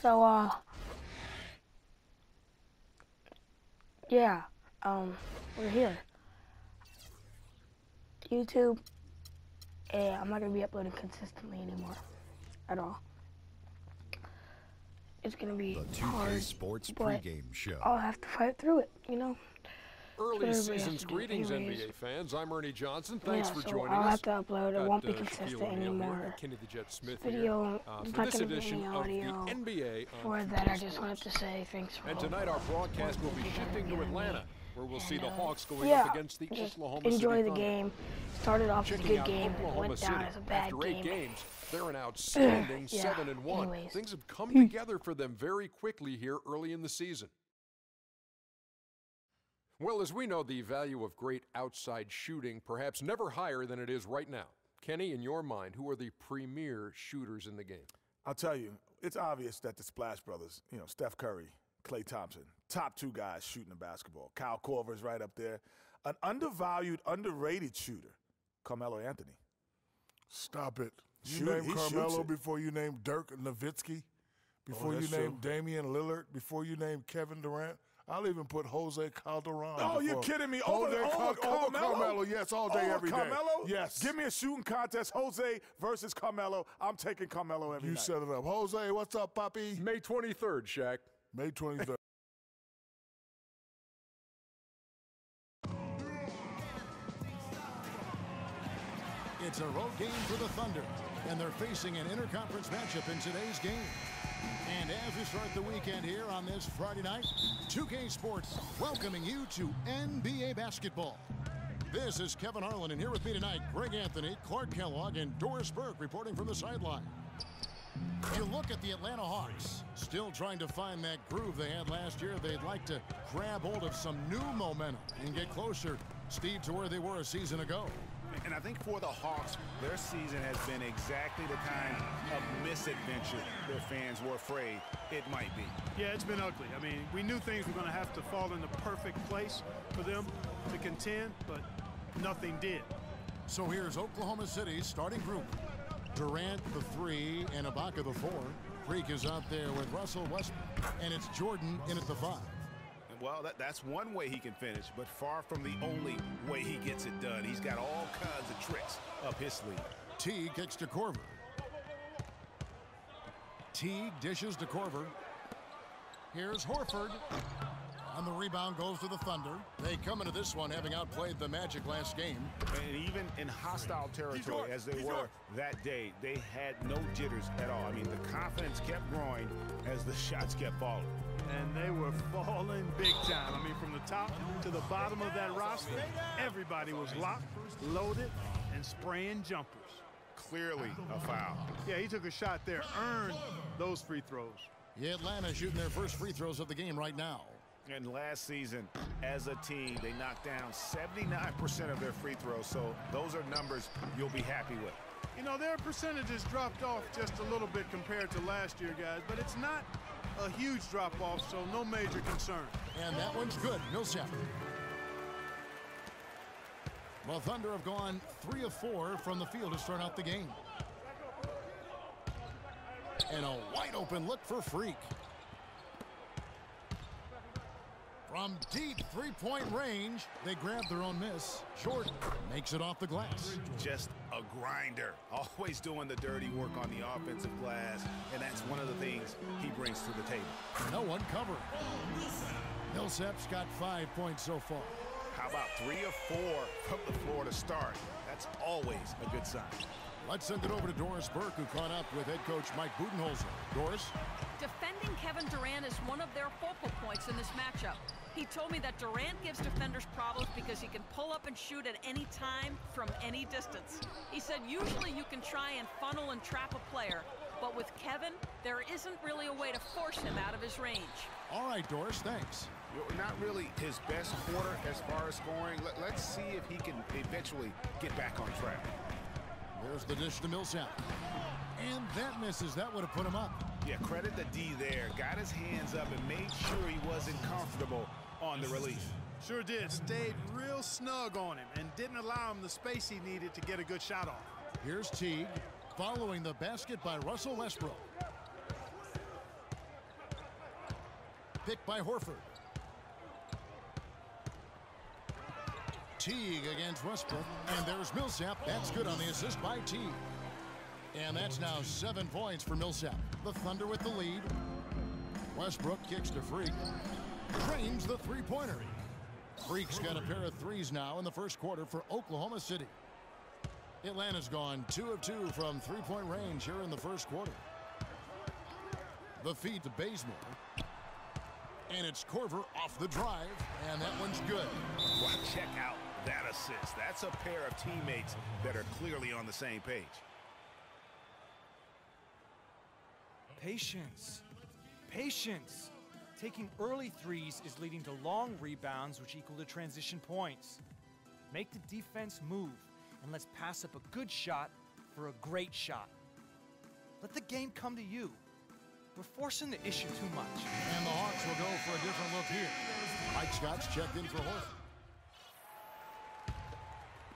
So, yeah, we're here. YouTube, and I'm not gonna be uploading consistently anymore, at all. It's gonna be The 2K hard, Sports but pregame show. I'll have to fight through it, you know? Early That's what everybody has season's to do greetings, anyways. NBA fans. I'm Ernie Johnson. Thanks Yeah, for so joining I'll us. have to upload. It won't be Shaquille consistent O'Neal here, anymore. Kenny the Jet Smith Video, here, there's for not this gonna be edition any of audio the NBA for on that. I 2K just wanted to Sports. say thanks for And all tonight our broadcast will be the shifting to giving me. Atlanta, where we'll see the And, Hawks going yeah, up against the just Oklahoma enjoy City the Thunder. game. Started off as a Checking good out game, and Oklahoma went down City. as a bad After 8 game. games, they're an outstanding Yeah, 7-1. anyways. Things have come together for them very quickly here early in the season. Well, as we know, the value of great outside shooting perhaps never higher than it is right now. Kenny, in your mind, who are the premier shooters in the game? I'll tell you, it's obvious that the Splash Brothers, Steph Curry, Klay Thompson, top two guys shooting the basketball. Kyle Korver's right up there. An undervalued, underrated shooter, Carmelo Anthony. Stop it. You Shoot, name he shoots Carmelo it. before you name Dirk Nowitzki, before you that's name true. Damian Lillard, before you name Kevin Durant. I'll even put Jose Calderon. Oh, you're before. kidding me. Jose Over Carmelo? Yes, all day, every day. Carmelo? Yes. Give me a shooting contest, Jose versus Carmelo. I'm taking Carmelo every You night. set it up. Jose, what's up, Papi? May 23rd, Shaq. May 23rd. It's a road game for the Thunder, and they're facing an interconference matchup in today's game. And as we start the weekend here on this Friday night, 2K Sports welcoming you to NBA basketball. This is Kevin Harlan, and here with me tonight, Greg Anthony, Clark Kellogg, and Doris Burke reporting from the sideline. You look at the Atlanta Hawks, still trying to find that groove they had last year. They'd like to grab hold of some new momentum and get closer, Steve, to where they were a season ago. And I think for the Hawks, their season has been exactly the kind of misadventure their fans were afraid it might be. Yeah, it's been ugly. I mean, we knew things were going to have to fall in the perfect place for them to contend, but nothing did. So here's Oklahoma City's starting group. Durant, the 3, and Ibaka, the 4. Freak is out there with Russell Westbrook, and it's Jordan in at the 5. Well, that's one way he can finish, but far from the only way he gets it done. He's got all kinds of tricks up his sleeve. Teague kicks to Korver. Teague dishes to Korver. Here's Horford. And the rebound goes to the Thunder. They come into this one having outplayed the Magic last game. And even in hostile territory, as they were that day, they had no jitters at all. I mean, the confidence kept growing as the shots kept falling. And they were falling big time. I mean, from the top to the bottom of that roster, everybody was locked, loaded, and spraying jumpers. Clearly a foul. Yeah, he took a shot there, earned those free throws. Yeah, Atlanta shooting their first free throws of the game right now. And last season, as a team, they knocked down 79% of their free throws. So those are numbers you'll be happy with. You know, their percentages dropped off just a little bit compared to last year, guys, but it's not a huge drop-off, so no major concern. And that one's good. Millsap. Well, Thunder have gone 3 of 4 from the field to start out the game. And a wide-open look for Freak. From deep three-point range, they grab their own miss. Jordan makes it off the glass. Just a grinder, always doing the dirty work on the offensive glass, and that's one of the things he brings to the table. No one covering. Millsap's got 5 points so far. How about 3 of 4 from the floor to start? That's always a good sign. Let's send it over to Doris Burke, who caught up with head coach Mike Budenholzer. Doris? Defending Kevin Durant is one of their focal points in this matchup. He told me that Durant gives defenders problems because he can pull up and shoot at any time from any distance. He said usually you can try and funnel and trap a player, but with Kevin, there isn't really a way to force him out of his range. All right, Doris, thanks. Not really his best quarter as far as scoring. Let's see if he can eventually get back on track. There's the dish to Millsap. And that misses. That would have put him up. Yeah, credit the D there. Got his hands up and made sure he wasn't comfortable on the release. Sure did. Stayed real snug on him and didn't allow him the space he needed to get a good shot off. Here's Teague following the basket by Russell Westbrook. pick by Horford. Teague against Westbrook. And there's Millsap. That's good on the assist by Teague. And that's now 7 points for Millsap. The Thunder with the lead. Westbrook kicks to Freak. Drains the three-pointer. Freak's got a pair of threes now in the first quarter for Oklahoma City. Atlanta's gone 2 of 2 from three-point range here in the first quarter. The feed to Bazemore. And it's Korver off the drive, and that one's good. Well, check out that assist. That's a pair of teammates that are clearly on the same page. Patience. Patience. Taking early threes is leading to long rebounds, which equal to transition points. Make the defense move, and let's pass up a good shot for a great shot. Let the game come to you. We're forcing the issue too much. And the Hawks will go for a different look here. Mike Scott's checked in for Horford.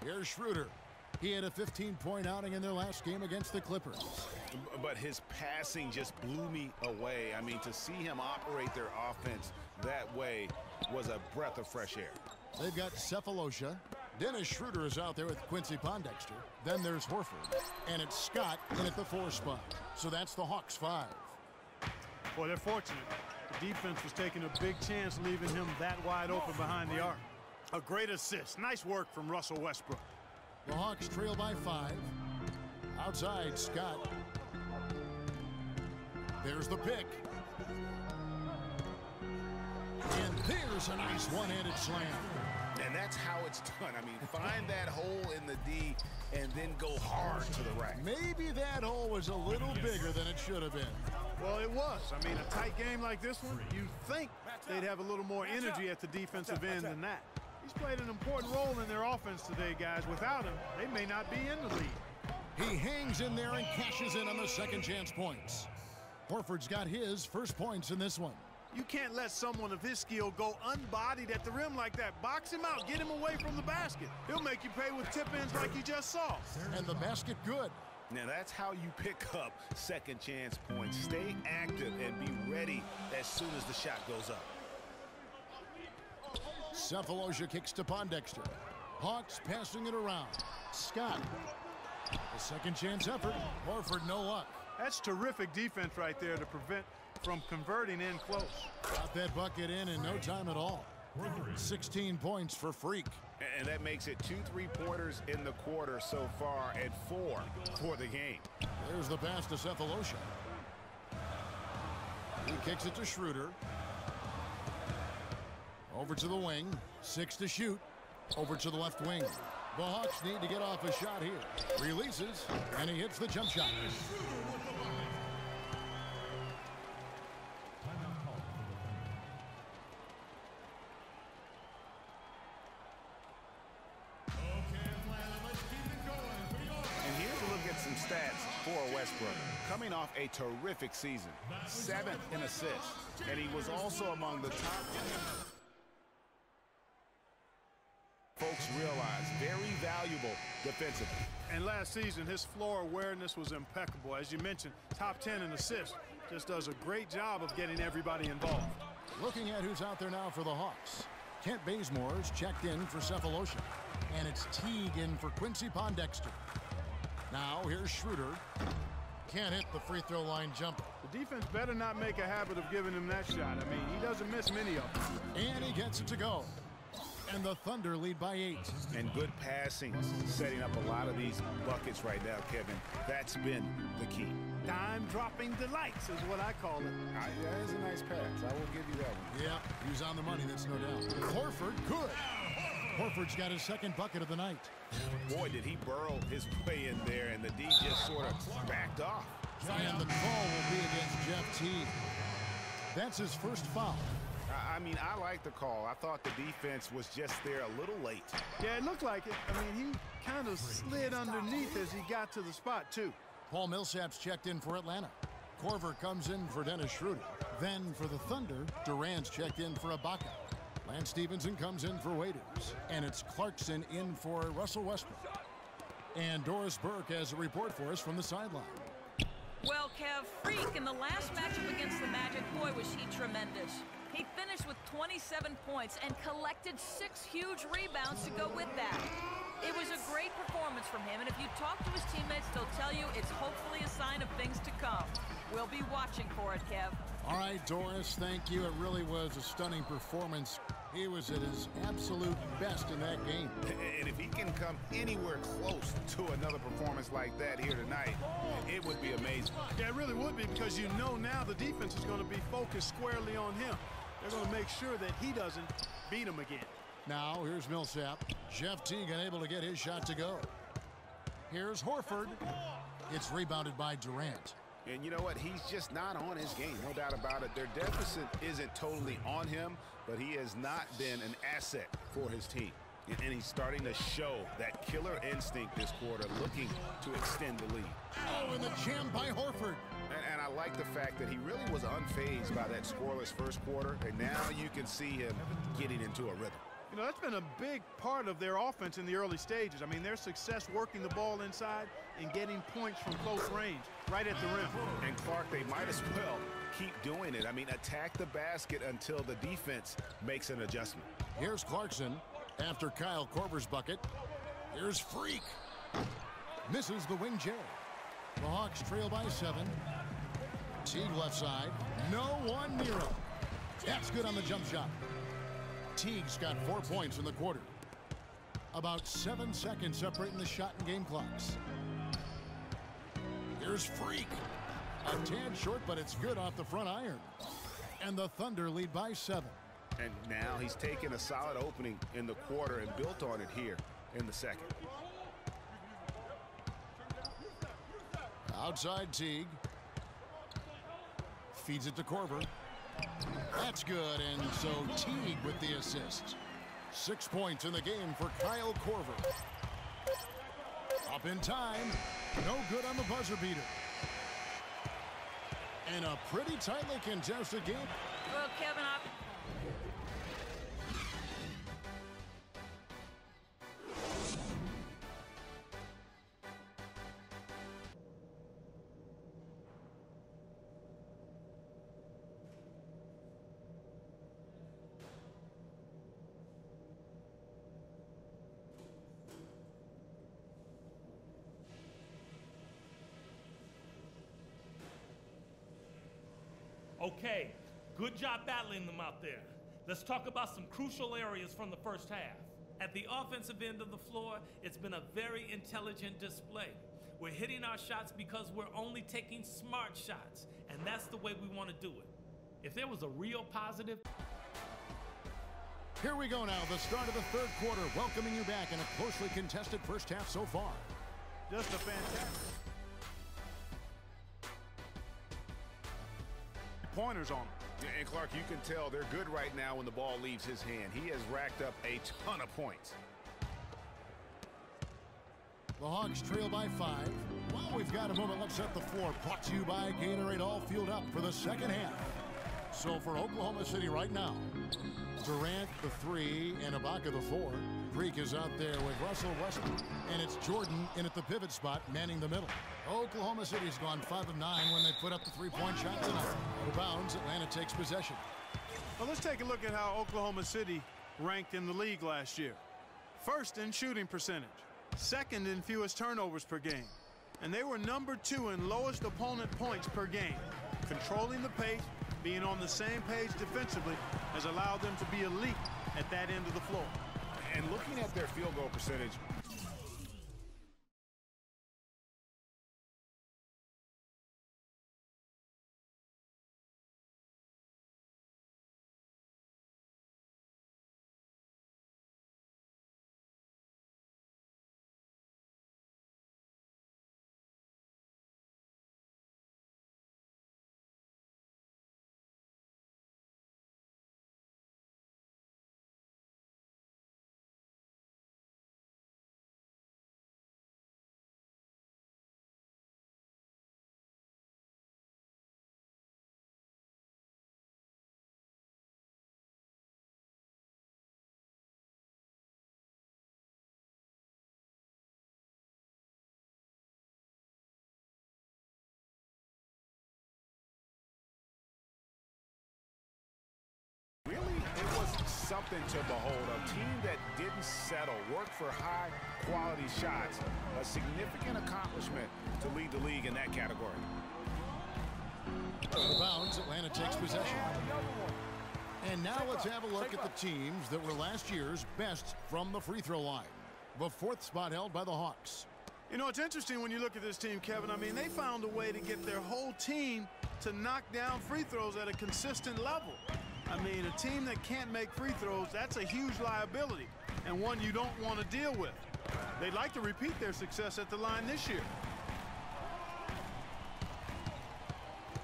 Here's Schroeder. He had a 15-point outing in their last game against the Clippers. But his passing just blew me away. I mean, to see him operate their offense that way was a breath of fresh air. They've got Cephalosha. Dennis Schroeder is out there with Quincy Pondexter. Then there's Horford. And it's Scott in at the 4 spot. So that's the Hawks 5. Boy, they're fortunate. The defense was taking a big chance leaving him that wide open behind the arc. A great assist. Nice work from Russell Westbrook. The Hawks trail by 5. Outside, Scott. There's the pick. And there's a nice one-handed slam. And that's how it's done. I mean, find that hole in the D and then go hard to the rack. Maybe that hole was a little bigger than it should have been. Well, it was. I mean, a tight game like this one, you'd think they'd have a little more energy at the defensive end than that. He's played an important role in their offense today, guys. Without him, they may not be in the lead. He hangs in there and cashes in on the second chance points. Horford's got his first points in this one. You can't let someone of his skill go unbodied at the rim like that. Box him out. Get him away from the basket. He'll make you pay with tip-ins like you just saw. And the basket good. Now, that's how you pick up second chance points. Stay active and be ready as soon as the shot goes up. Cephalosha kicks to Pondexter. Hawks passing it around. Scott. The second chance effort. Horford, no luck. That's terrific defense right there to prevent from converting in close. Got that bucket in no time at all. 16 points for Freak. And that makes it 2 3-pointers in the quarter so far and 4 for the game. There's the pass to Cephalosha. He kicks it to Schroeder. Over to the wing. 6 to shoot. Over to the left wing. The Hawks need to get off a shot here. Releases, and he hits the jump shot. For Westbrook, coming off a terrific season, 7th in assists, and he was also among the top. Folks realize very valuable defensively. And last season, his floor awareness was impeccable. As you mentioned, top 10 in assists. Just does a great job of getting everybody involved. Looking at who's out there now for the Hawks. Kent Bazemore's checked in for Cephalosha. And it's Teague in for Quincy Pondexter. Now, here's Schroeder. Can't hit the free throw line jumper. The defense better not make a habit of giving him that shot. I mean, he doesn't miss many of them. And he gets it to go. And the Thunder lead by 8. And good passing, setting up a lot of these buckets right now, Kevin. That's been the key. Dime-dropping delights is what I call it. That is a nice pass. I will give you that one. Yeah, he was on the money, that's no doubt. Horford, good. Horford's got his second bucket of the night. Boy, did he burrow his way in there, and the D just sort of backed off. And the call will be against Jeff Teague. That's his first foul. I mean, I like the call. I thought the defense was just there a little late. Yeah, it looked like it. I mean, he kind of slid underneath as he got to the spot, too. Paul Millsap's checked in for Atlanta. Korver comes in for Dennis Schroeder. Then for the Thunder, Durant's checked in for Ibaka. Lance Stevenson comes in for Waiters. And it's Clarkson in for Russell Westbrook. And Doris Burke has a report for us from the sideline. Well, Kev, Freak in the last matchup against the Magic, boy, was he tremendous. He He finished with 27 points and collected 6 huge rebounds to go with that. It was a great performance from him, and if you talk to his teammates, they'll tell you it's hopefully a sign of things to come. We'll be watching for it, Kev. All right, Doris, thank you. It really was a stunning performance. He was at his absolute best in that game. And if he can come anywhere close to another performance like that here tonight, it would be amazing. Yeah, it really would be, because you know now the defense is going to be focused squarely on him. They're going to make sure that he doesn't beat him again. Now, here's Millsap. Jeff Teague unable to get his shot to go. Here's Horford. It's rebounded by Durant. And you know what? He's just not on his game, no doubt about it. Their deficit isn't totally on him, but he has not been an asset for his team. And he's starting to show that killer instinct this quarter, looking to extend the lead. Oh, and the jam by Horford. And I like the fact that he really was unfazed by that scoreless first quarter, and now you can see him getting into a rhythm. You know, that's been a big part of their offense in the early stages. I mean, their success working the ball inside and getting points from close range, right at the rim. And Clark, they might as well keep doing it. I mean, attack the basket until the defense makes an adjustment. Here's Clarkson after Kyle Korver's bucket. Here's Freak. Misses the wing J. The Hawks trail by 7. Teague left side. No one near him. That's good on the jump shot. Teague's got 4 points in the quarter. About 7 seconds separating the shot and game clocks. Here's Freak. A tad short, but it's good off the front iron. And the Thunder lead by 7. And now he's taken a solid opening in the quarter and built on it here in the second. Outside Teague. Feeds it to Korver. That's good, and so Teague with the assist. 6 points in the game for Kyle Korver. Up in time. No good on the buzzer beater. And a pretty tightly contested game. Well, Kevin, Okay, good job battling them out there. Let's talk about some crucial areas from the first half. At the offensive end of the floor, it's been a very intelligent display. We're hitting our shots because we're only taking smart shots, and that's the way we want to do it. If there was a real positive... Here we go now, the start of the third quarter, welcoming you back in a closely contested first half so far. Just a fantastic pointers on him. And Clark, you can tell they're good right now when the ball leaves his hand. He has racked up a ton of points. The Hawks trail by 5. Well, we've got a moment. Let's set the floor. Brought to you by Gatorade, all fueled up for the second half. So for Oklahoma City right now, Durant the 3 and Ibaka the 4. Freak is out there with Russell Westbrook. And it's Jordan in at the pivot spot, manning the middle. Oklahoma City's gone 5 of 9 when they put up the three-point shot tonight. Out of bounds, Atlanta takes possession. Well, let's take a look at how Oklahoma City ranked in the league last year. First in shooting percentage. Second in fewest turnovers per game. And they were number 2 in lowest opponent points per game. Controlling the pace, being on the same page defensively has allowed them to be elite at that end of the floor. And looking at their field goal percentage, something to behold. A team that didn't settle, worked for high-quality shots. A significant accomplishment to lead the league in that category. Out of bounds, Atlanta takes possession. And now let's have a look at the teams that were last year's best from the free throw line. The 4th spot held by the Hawks. You know, it's interesting when you look at this team, Kevin. I mean, they found a way to get their whole team to knock down free throws at a consistent level. I mean, a team that can't make free throws, that's a huge liability and one you don't want to deal with. They'd like to repeat their success at the line this year.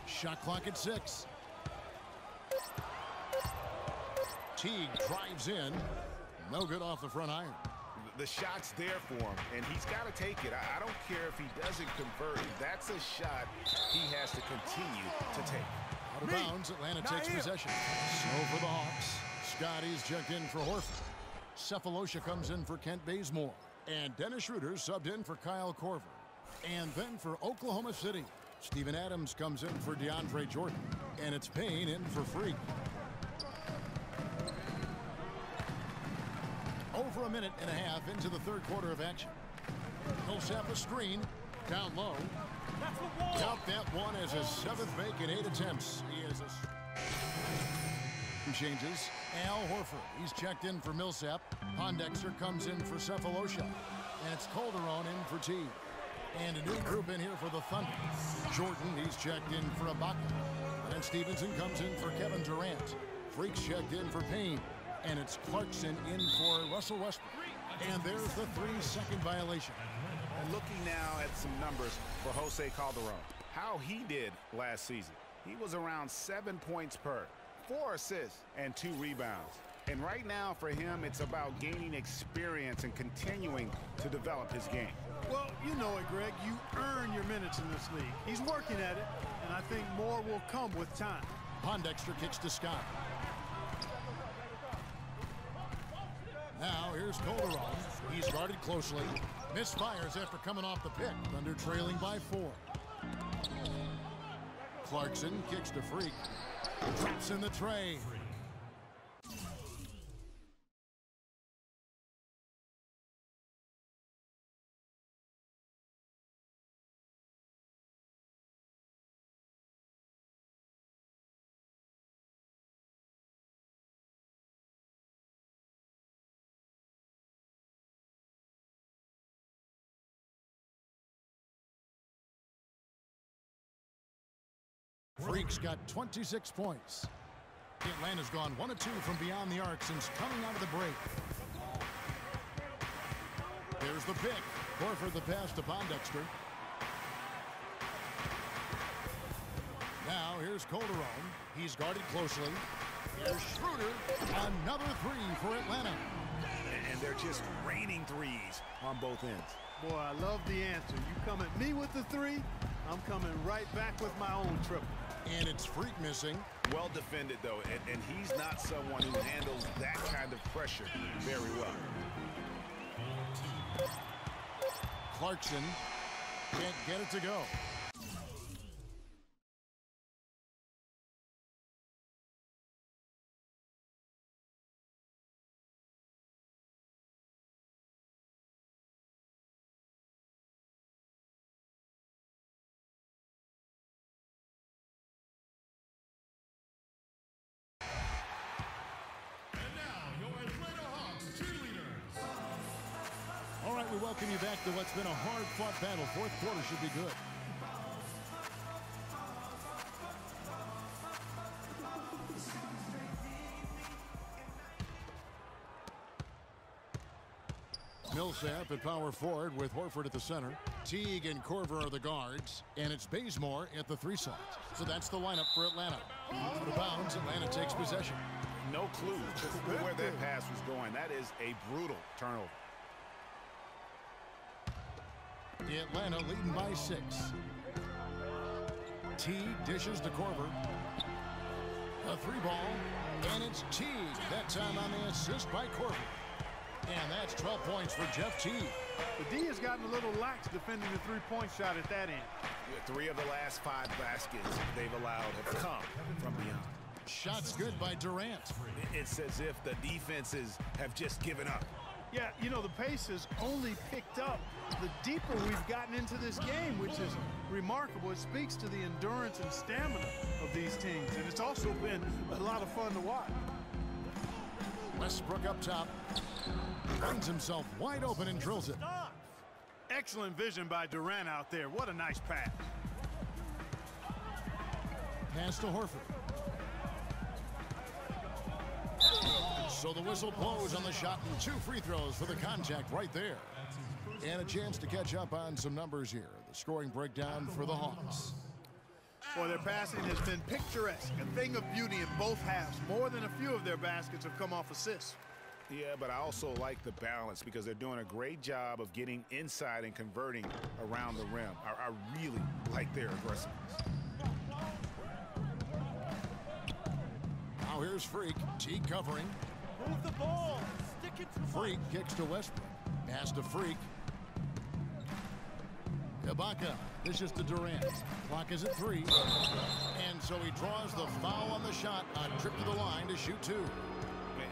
Shot clock at 6. Teague drives in. No good off the front iron. The shot's there for him, and he's got to take it. I don't care if he doesn't convert. That's a shot he has to continue to take. Out of bounds, Atlanta takes possession. So for the Hawks, Scotty's checked in for Horford. Cephalosha comes in for Kent Bazemore. And Dennis Schroeder subbed in for Kyle Korver. And then for Oklahoma City, Steven Adams comes in for DeAndre Jordan. And it's Payne in for Freak. Over a minute and a half into the 3rd quarter of action. Millsap a screen. Down low. Count that one as his 7th make in 8 attempts. He is a... Changes. Al Horford. He's checked in for Millsap. Pondexter comes in for Cephalosha. And it's Calderon in for Teague. And a new group in here for the Thunder. Jordan, he's checked in for Ibaka. And Stevenson comes in for Kevin Durant. Freak's checked in for Payne. And it's Clarkson in for Russell Westbrook. And there's the 3-second violation. And looking now at some numbers for Jose Calderon. How he did last season. He was around 7 points per, 4 assists, and 2 rebounds. And right now for him, it's about gaining experience and continuing to develop his game. Well, you know it, Greg. You earn your minutes in this league. He's working at it, and I think more will come with time. Pondexter kicks to Scott. Now here's Calderon. He's guarded closely. Misfires after coming off the pick. Thunder trailing by 4. Clarkson kicks to Freak. Traps in the tray. Freak's got 26 points. Atlanta's gone 1 of 2 from beyond the arc since coming out of the break. There's the pick. Horford the pass to Pondexter. Now here's Calderon. He's guarded closely. Here's Schroeder. Another 3 for Atlanta. And they're just raining threes on both ends. Boy, I love the answer. You come at me with the 3, I'm coming right back with my own triple. And it's Freak missing. Well defended, though, and he's not someone who handles that kind of pressure very well. Clarkson can't get it to go. We welcome you back to what's been a hard-fought battle. 4th quarter should be good. Millsap at power forward with Horford at the center. Teague and Korver are the guards. And it's Bazemore at the 3 slot. So that's the lineup for Atlanta. Out of bounds, Atlanta takes possession. No clue where that pass was going. That is a brutal turnover. Atlanta leading by 6. Teague dishes to Korver. A 3 ball, and it's Teague. That time on the assist by Korver. And that's 12 points for Jeff Teague. The D has gotten a little lax defending the 3-point shot at that end. 3 of the last 5 baskets they've allowed have come from beyond. Shot's good by Durant. It's as if the defenses have just given up. Yeah, you know, the pace has only picked up the deeper we've gotten into this game, which is remarkable. It speaks to the endurance and stamina of these teams, and it's also been a lot of fun to watch. Westbrook up top. Finds himself wide open and drills it. Excellent vision by Durant out there. What a nice pass. Pass to Horford. So the whistle blows on the shot and 2 free throws for the contact right there. And a chance to catch up on some numbers here. The scoring breakdown for the Hawks. Boy, their passing has been picturesque, a thing of beauty in both halves. More than a few of their baskets have come off assists. Yeah, but I also like the balance because they're doing a great job of getting inside and converting around the rim. I really like their aggressiveness. Now here's Freak. T covering. Move the ball. Stick it to Freak kicks to Westbrook. Pass to Freak. Ibaka dishes to Durant. Clock is at 3. And so he draws the foul on the shot. A trip to the line to shoot 2.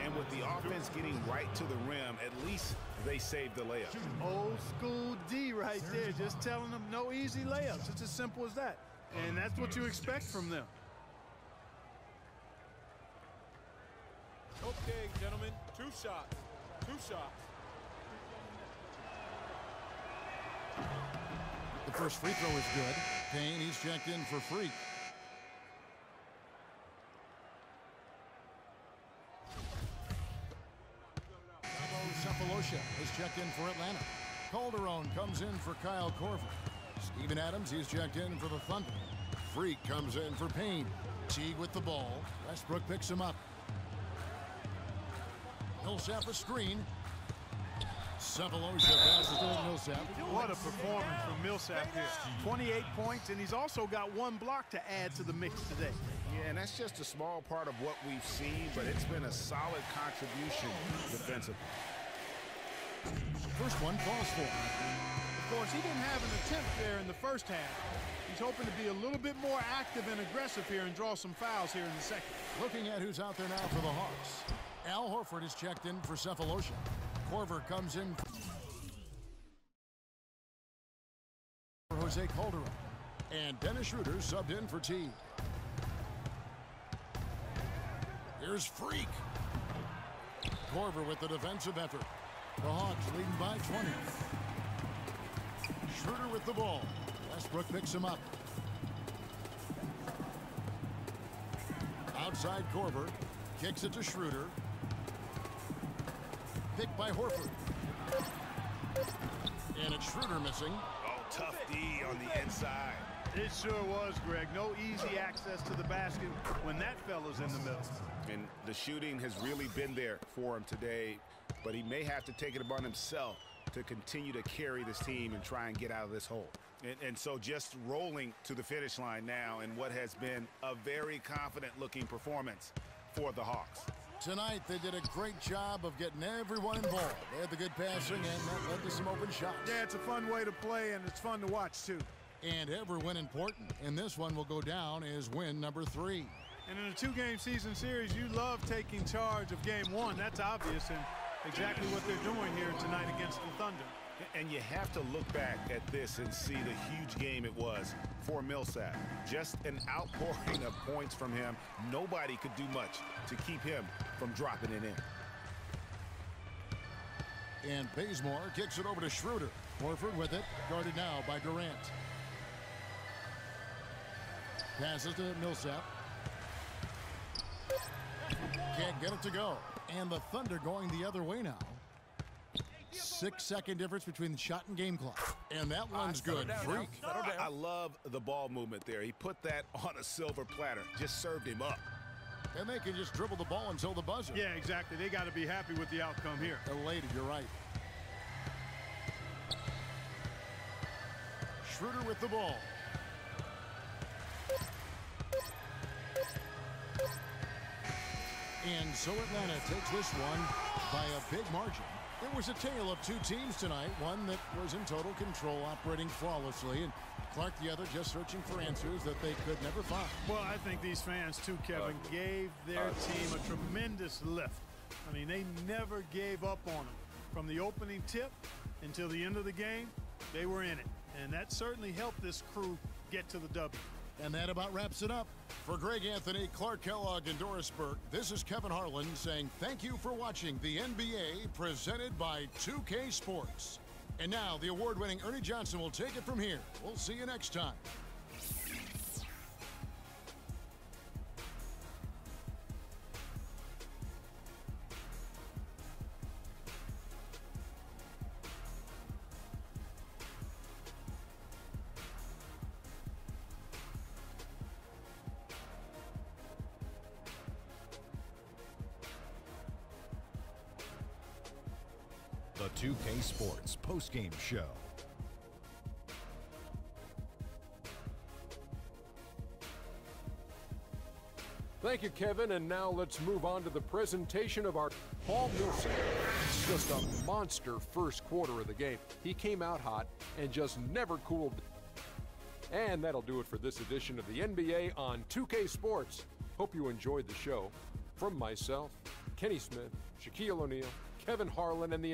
And with the offense getting right to the rim, at least they saved the layup. Old school D right there, just telling them no easy layups. It's as simple as that. And that's what you expect from them. Okay, gentlemen, 2 shots. 2 shots. The first free throw is good. Payne, he's checked in for Freak. Cephalosha is checked in for Atlanta. Calderon comes in for Kyle Korver. Steven Adams, he's checked in for the Thunder. Freak comes in for Payne. Teague with the ball. Westbrook picks him up. Millsap a screen. Cephalosha passes to Millsap. What a performance from Millsap here. 28 points, and he's also got 1 block to add to the mix today. Yeah, and that's just a small part of what we've seen, but it's been a solid contribution defensively. First one falls for him. Of course, he didn't have an attempt there in the first half. He's hoping to be a little bit more active and aggressive here and draw some fouls here in the second. Looking at who's out there now for the Hawks. Al Horford is checked in for Cephalosha. Korver comes in for Jose Calderon. And Dennis Schroeder subbed in for T. Here's Freak. Korver with the defensive effort. The Hawks leading by 20. Schroeder with the ball. Westbrook picks him up. Outside Korver. Kicks it to Schroeder. Picked by Horford. And it's Schroeder missing. Oh, tough D on the inside. It sure was, Greg. No easy access to the basket when that fella's in the middle. And the shooting has really been there for him today, but he may have to take it upon himself to continue to carry this team and try and get out of this hole. And so just rolling to the finish line now in what has been a very confident-looking performance for the Hawks. Tonight, they did a great job of getting everyone involved. They had the good passing, and that led to some open shots. Yeah, it's a fun way to play, and it's fun to watch, too. And every win important. And this one will go down as win number 3. And in a 2-game season series, you love taking charge of game 1. That's obvious, and exactly what they're doing here tonight against the Thunder. And you have to look back at this and see the huge game it was for Millsap. Just an outpouring of points from him. Nobody could do much to keep him from dropping it in. And Bazemore kicks it over to Schroeder. Horford with it, guarded now by Durant. Passes to Millsap. Can't get it to go. And the Thunder going the other way now. 6-second difference between the shot and game clock. And that one's good. Freak. I love the ball movement there. He put that on a silver platter. Just served him up. And they can just dribble the ball until the buzzer. Yeah, exactly. They got to be happy with the outcome here. Elated, you're right. Schroeder with the ball. And so Atlanta takes this one by a big margin. It was a tale of 2 teams tonight, one that was in total control, operating flawlessly, and Clark the other just searching for answers that they could never find. Well, I think these fans too, Kevin, gave their team a tremendous lift. I mean, they never gave up on them. From the opening tip until the end of the game, they were in it. And that certainly helped this crew get to the W. And that about wraps it up. For Greg Anthony, Clark Kellogg, and Doris Burke, this is Kevin Harlan saying thank you for watching the NBA presented by 2K Sports. And now the award-winning Ernie Johnson will take it from here. We'll see you next time. The 2K Sports postgame show. Thank you, Kevin. And now let's move on to the presentation of our Paul Millsap. It's just a monster first quarter of the game. He came out hot and just never cooled. And that'll do it for this edition of the NBA on 2K Sports. Hope you enjoyed the show. From myself, Kenny Smith, Shaquille O'Neal, Kevin Harlan, and the